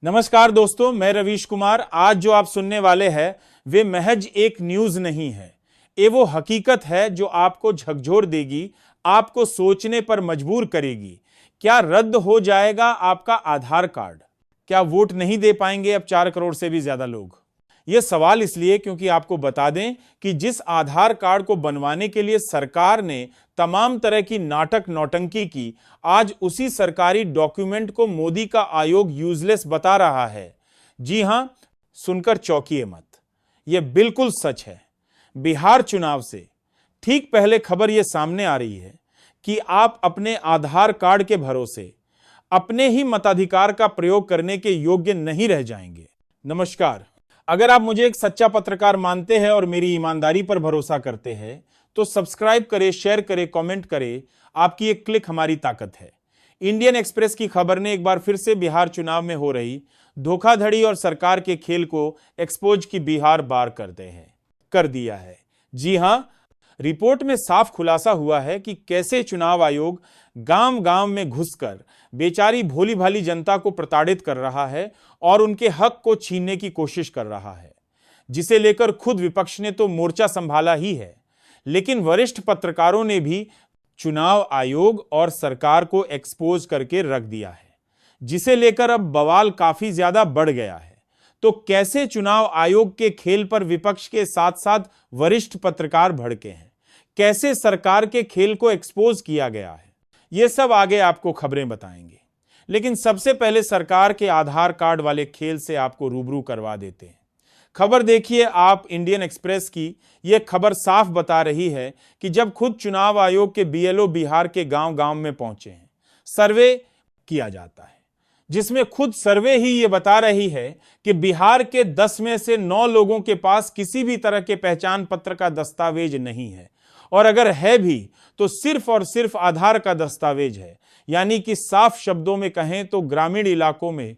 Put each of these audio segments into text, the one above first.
नमस्कार दोस्तों, मैं रवीश कुमार। आज जो आप सुनने वाले हैं वे महज एक न्यूज नहीं है, ये वो हकीकत है जो आपको झकझोर देगी, आपको सोचने पर मजबूर करेगी। क्या रद्द हो जाएगा आपका आधार कार्ड? क्या वोट नहीं दे पाएंगे अब 4 करोड़ से भी ज्यादा लोग? यह सवाल इसलिए क्योंकि आपको बता दें कि जिस आधार कार्ड को बनवाने के लिए सरकार ने तमाम तरह की नाटक नौटंकी की, आज उसी सरकारी डॉक्यूमेंट को मोदी का आयोग यूजलेस बता रहा है। जी हां, सुनकर चौंकिए मत, यह बिल्कुल सच है। बिहार चुनाव से ठीक पहले खबर यह सामने आ रही है कि आप अपने आधार कार्ड के भरोसे अपने ही मताधिकार का प्रयोग करने के योग्य नहीं रह जाएंगे। नमस्कार, अगर आप मुझे एक सच्चा पत्रकार मानते हैं और मेरी ईमानदारी पर भरोसा करते हैं तो सब्सक्राइब करें, शेयर करें, कमेंट करें। आपकी एक क्लिक हमारी ताकत है। इंडियन एक्सप्रेस की खबर ने एक बार फिर से बिहार चुनाव में हो रही धोखाधड़ी और सरकार के खेल को एक्सपोज की बिहार बार कर दिया है। जी हां, रिपोर्ट में साफ खुलासा हुआ है कि कैसे चुनाव आयोग गांव-गांव में घुसकर बेचारी भोली भाली जनता को प्रताड़ित कर रहा है और उनके हक को छीनने की कोशिश कर रहा है, जिसे लेकर खुद विपक्ष ने तो मोर्चा संभाला ही है, लेकिन वरिष्ठ पत्रकारों ने भी चुनाव आयोग और सरकार को एक्सपोज करके रख दिया है, जिसे लेकर अब बवाल काफी ज्यादा बढ़ गया है। तो कैसे चुनाव आयोग के खेल पर विपक्ष के साथ साथ वरिष्ठ पत्रकार भड़के हैं, कैसे सरकार के खेल को एक्सपोज किया गया है, यह सब आगे आपको खबरें बताएंगे। लेकिन सबसे पहले सरकार के आधार कार्ड वाले खेल से आपको रूबरू करवा देते हैं। खबर देखिए आप इंडियन एक्सप्रेस की। यह खबर साफ बता रही है कि जब खुद चुनाव आयोग के बीएलओ बिहार के गांव-गांव में पहुंचे हैं, सर्वे किया जाता है, जिसमें खुद सर्वे ही ये बता रही है कि बिहार के 10 में से 9 लोगों के पास किसी भी तरह के पहचान पत्र का दस्तावेज नहीं है, और अगर है भी तो सिर्फ और सिर्फ आधार का दस्तावेज है। यानी कि साफ शब्दों में कहें तो ग्रामीण इलाकों में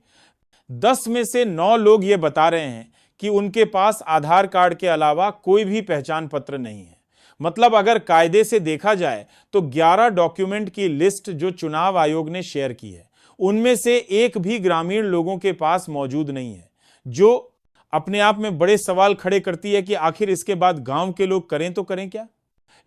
10 में से 9 लोग ये बता रहे हैं कि उनके पास आधार कार्ड के अलावा कोई भी पहचान पत्र नहीं है। मतलब अगर कायदे से देखा जाए तो 11 डॉक्यूमेंट की लिस्ट जो चुनाव आयोग ने शेयर की है, उनमें से एक भी ग्रामीण लोगों के पास मौजूद नहीं है, जो अपने आप में बड़े सवाल खड़े करती है कि आखिर इसके बाद गांव के लोग करें तो करें क्या।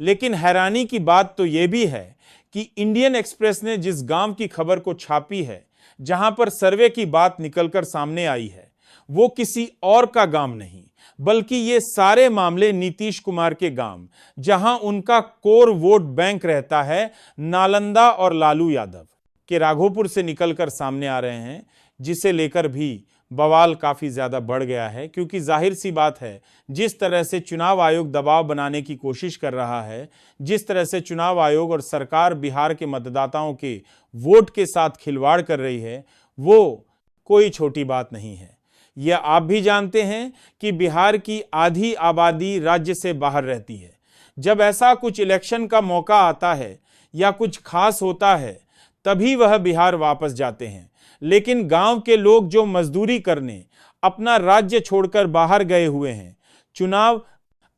लेकिन हैरानी की बात तो यह भी है कि इंडियन एक्सप्रेस ने जिस गांव की खबर को छापी है, जहां पर सर्वे की बात निकलकर सामने आई है, वो किसी और का गांव नहीं, बल्कि ये सारे मामले नीतीश कुमार के गांव, जहां उनका कोर वोट बैंक रहता है, नालंदा और लालू यादव के राघोपुर से निकलकर सामने आ रहे हैं, जिसे लेकर भी बवाल काफी ज्यादा बढ़ गया है। क्योंकि जाहिर सी बात है, जिस तरह से चुनाव आयोग दबाव बनाने की कोशिश कर रहा है, जिस तरह से चुनाव आयोग और सरकार बिहार के मतदाताओं के वोट के साथ खिलवाड़ कर रही है, वो कोई छोटी बात नहीं है। यह आप भी जानते हैं कि बिहार की आधी आबादी राज्य से बाहर रहती है। जब ऐसा कुछ इलेक्शन का मौका आता है या कुछ खास होता है, तभी वह बिहार वापस जाते हैं। लेकिन गांव के लोग जो मजदूरी करने अपना राज्य छोड़कर बाहर गए हुए हैं, चुनाव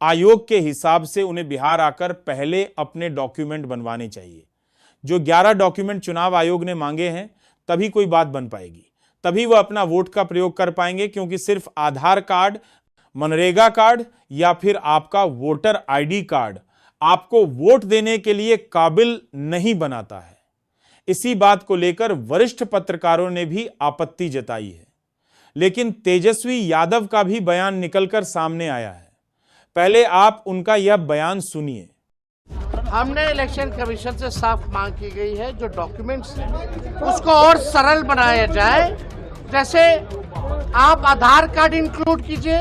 आयोग के हिसाब से उन्हें बिहार आकर पहले अपने डॉक्यूमेंट बनवाने चाहिए। जो 11 डॉक्यूमेंट चुनाव आयोग ने मांगे हैं, तभी कोई बात बन पाएगी, तभी वह अपना वोट का प्रयोग कर पाएंगे। क्योंकि सिर्फ आधार कार्ड, मनरेगा कार्ड या फिर आपका वोटर आईडी कार्ड आपको वोट देने के लिए काबिल नहीं बनाता है। इसी बात को लेकर वरिष्ठ पत्रकारों ने भी आपत्ति जताई है। लेकिन तेजस्वी यादव का भी बयान निकलकर सामने आया है। पहले आप उनका यह बयान सुनिए। हमने इलेक्शन कमीशन से साफ मांग की गई है, जो डॉक्यूमेंट्स उसको और सरल बनाया जाए। जैसे आप आधार कार्ड इंक्लूड कीजिए,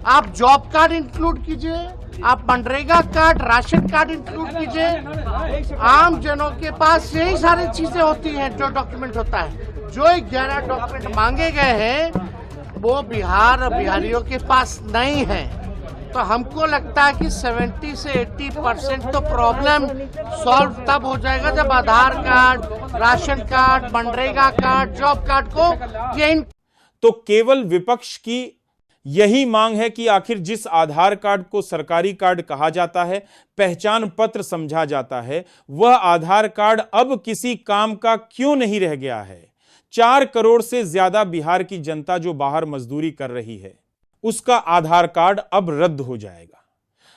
आप जॉब कार्ड इंक्लूड कीजिए, आप MNREGA card, ration card include कीजिए। आम जनों के पास यही सारी चीजें होती हैं जो डॉक्यूमेंट होता है। जो 11 डॉक्यूमेंट मांगे गए हैं वो बिहार और बिहारियों के पास नहीं है। तो हमको लगता है कि 70 से 80% तो प्रॉब्लम सॉल्व तब हो जाएगा जब Aadhaar card, ration card, MNREGA card, job card को ये तो केवल विपक्ष की यही मांग है कि आखिर जिस आधार कार्ड को सरकारी कार्ड कहा जाता है, पहचान पत्र समझा जाता है, वह आधार कार्ड अब किसी काम का क्यों नहीं रह गया है। 4 करोड़ से ज्यादा बिहार की जनता जो बाहर मजदूरी कर रही है, उसका आधार कार्ड अब रद्द हो जाएगा।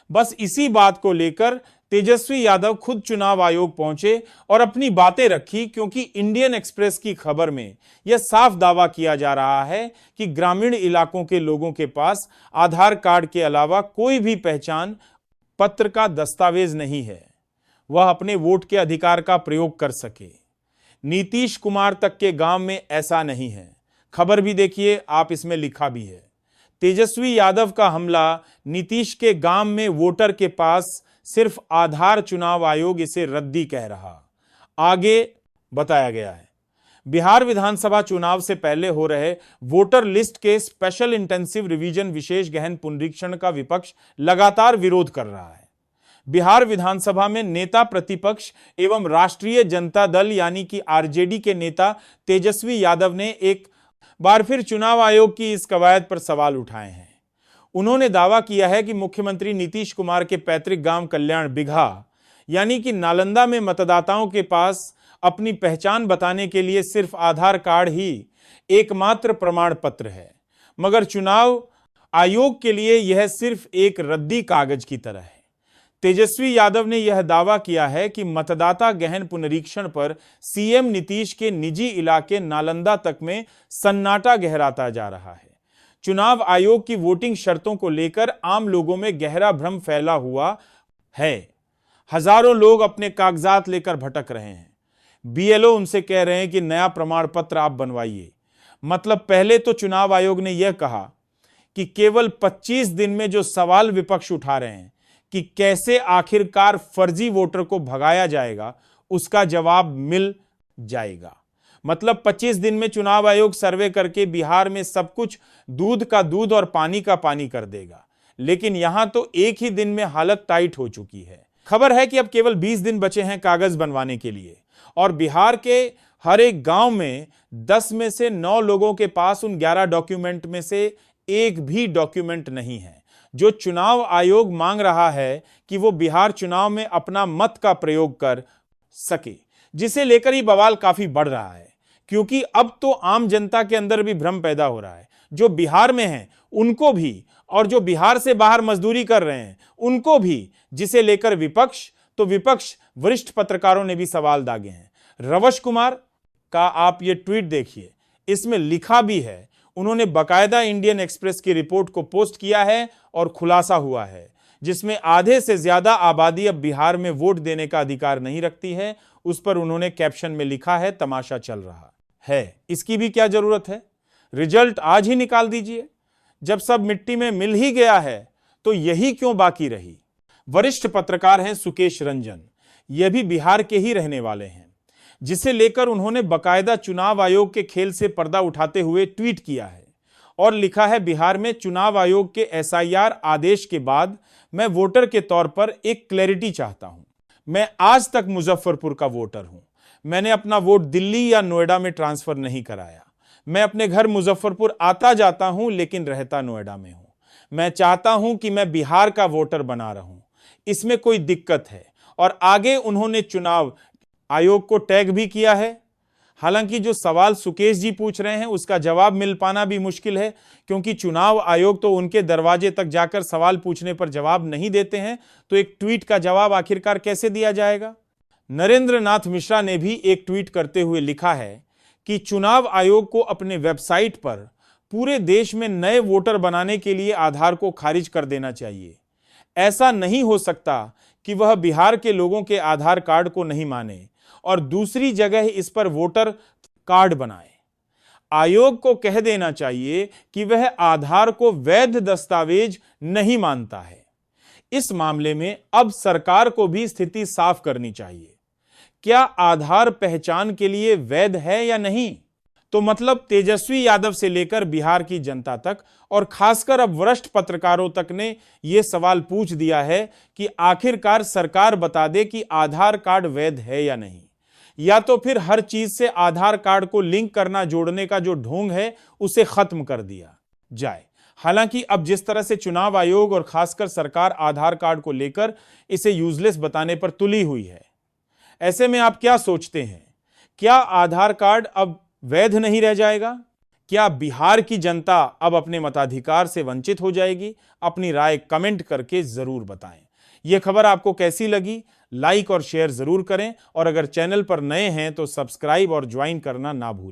बस इसी बात को लेकर तेजस्वी यादव खुद चुनाव आयोग पहुंचे और अपनी बातें रखी, क्योंकि इंडियन एक्सप्रेस की खबर में यह साफ दावा किया जा रहा है कि ग्रामीण इलाकों के लोगों के पास आधार कार्ड के अलावा कोई भी पहचान पत्र का दस्तावेज नहीं है, वह अपने वोट के अधिकार का प्रयोग कर सके। नीतीश कुमार तक के गांव में ऐसा नहीं है। खबर भी देखिए आप, इसमें लिखा भी है, तेजस्वी यादव का हमला नीतीश के गांव में वोटर के पास सिर्फ आधार, चुनाव आयोग इसे रद्दी कह रहा। आगे बताया गया है, बिहार विधानसभा चुनाव से पहले हो रहे वोटर लिस्ट के स्पेशल इंटेंसिव रिवीजन विशेष गहन पुनरीक्षण का विपक्ष लगातार विरोध कर रहा है। बिहार विधानसभा में नेता प्रतिपक्ष एवं राष्ट्रीय जनता दल यानी कि आरजेडी के नेता तेजस्वी यादव ने एक बार फिर चुनाव आयोग की इस कवायद पर सवाल उठाए हैं। उन्होंने दावा किया है कि मुख्यमंत्री नीतीश कुमार के पैतृक गांव कल्याण बिघा यानी कि नालंदा में मतदाताओं के पास अपनी पहचान बताने के लिए सिर्फ आधार कार्ड ही एकमात्र प्रमाण पत्र है, मगर चुनाव आयोग के लिए यह सिर्फ एक रद्दी कागज की तरह है। तेजस्वी यादव ने यह दावा किया है कि मतदाता गहन पुनरीक्षण पर सीएम नीतीश के निजी इलाके नालंदा तक में सन्नाटा गहराता जा रहा है। चुनाव आयोग की वोटिंग शर्तों को लेकर आम लोगों में गहरा भ्रम फैला हुआ है। हजारों लोग अपने कागजात लेकर भटक रहे हैं। बीएलओ उनसे कह रहे हैं कि नया प्रमाण पत्र आप बनवाइए। मतलब पहले तो चुनाव आयोग ने यह कहा कि केवल 25 दिन में जो सवाल विपक्ष उठा रहे हैं कि कैसे आखिरकार फर्जी वोटर को भगाया जाएगा, उसका जवाब मिल जाएगा। मतलब 25 दिन में चुनाव आयोग सर्वे करके बिहार में सब कुछ दूध का दूध और पानी का पानी कर देगा। लेकिन यहां तो एक ही दिन में हालत टाइट हो चुकी है। खबर है कि अब केवल 20 दिन बचे हैं कागज बनवाने के लिए और बिहार के हर एक गांव में 10 में से 9 लोगों के पास उन 11 डॉक्यूमेंट में से एक भी डॉक्यूमेंट नहीं है जो चुनाव आयोग मांग रहा है कि वो बिहार चुनाव में अपना मत का प्रयोग कर सके, जिसे लेकर ही बवाल काफी बढ़ रहा है। क्योंकि अब तो आम जनता के अंदर भी भ्रम पैदा हो रहा है, जो बिहार में हैं उनको भी और जो बिहार से बाहर मजदूरी कर रहे हैं उनको भी, जिसे लेकर विपक्ष वरिष्ठ पत्रकारों ने भी सवाल दागे हैं। रवश कुमार का आप ये ट्वीट देखिए, इसमें लिखा भी है, उन्होंने बकायदा इंडियन एक्सप्रेस की रिपोर्ट को पोस्ट किया है और खुलासा हुआ है, जिसमें आधे से ज्यादा आबादी अब बिहार में वोट देने का अधिकार नहीं रखती है। उस पर उन्होंने कैप्शन में लिखा है, तमाशा चल रहा है। इसकी भी क्या जरूरत है, रिजल्ट आज ही निकाल दीजिए। जब सब मिट्टी में मिल ही गया है तो यही क्यों बाकी रही। वरिष्ठ पत्रकार हैं सुकेश रंजन, यह भी बिहार के ही रहने वाले हैं, जिसे लेकर उन्होंने बकायदा चुनाव आयोग के खेल से पर्दा उठाते हुए ट्वीट किया है और लिखा है, बिहार में चुनाव आयोग के एसआईआर आदेश के बाद मैं वोटर के तौर पर एक क्लैरिटी चाहता हूं। मैं आज तक मुजफ्फरपुर का वोटर हूं। मैंने अपना वोट दिल्ली या नोएडा में ट्रांसफर नहीं कराया। मैं अपने घर मुजफ्फरपुर आता जाता हूं, लेकिन रहता नोएडा में हूं। मैं चाहता हूं कि मैं बिहार का वोटर बना रहूं, इसमें कोई दिक्कत है। और आगे उन्होंने चुनाव आयोग को टैग भी किया है। हालांकि जो सवाल सुकेश जी पूछ रहे हैं उसका जवाब मिल पाना भी मुश्किल है, क्योंकि चुनाव आयोग तो उनके दरवाजे तक जाकर सवाल पूछने पर जवाब नहीं देते हैं, तो एक ट्वीट का जवाब आखिरकार कैसे दिया जाएगा। नरेंद्र नाथ मिश्रा ने भी एक ट्वीट करते हुए लिखा है कि चुनाव आयोग को अपने वेबसाइट पर पूरे देश में नए वोटर बनाने के लिए आधार को खारिज कर देना चाहिए। ऐसा नहीं हो सकता कि वह बिहार के लोगों के आधार कार्ड को नहीं माने और दूसरी जगह इस पर वोटर कार्ड बनाए। आयोग को कह देना चाहिए कि वह आधार को वैध दस्तावेज नहीं मानता है। इस मामले में अब सरकार को भी स्थिति साफ करनी चाहिए। क्या आधार पहचान के लिए वैध है या नहीं? तो मतलब तेजस्वी यादव से लेकर बिहार की जनता तक और खासकर अब वरिष्ठ पत्रकारों तक ने यह सवाल पूछ दिया है कि आखिरकार सरकार बता दे कि आधार कार्ड वैध है या नहीं, या तो फिर हर चीज से आधार कार्ड को लिंक करना जोड़ने का जो ढोंग है उसे खत्म कर दिया जाए। हालांकि अब जिस तरह से चुनाव आयोग और खासकर सरकार आधार कार्ड को लेकर इसे यूजलेस बताने पर तुली हुई है, ऐसे में आप क्या सोचते हैं, क्या आधार कार्ड अब वैध नहीं रह जाएगा? क्या बिहार की जनता अब अपने मताधिकार से वंचित हो जाएगी? अपनी राय कमेंट करके जरूर बताएं। यह खबर आपको कैसी लगी? लाइक और शेयर जरूर करें और अगर चैनल पर नए हैं तो सब्सक्राइब और ज्वाइन करना ना भूलें।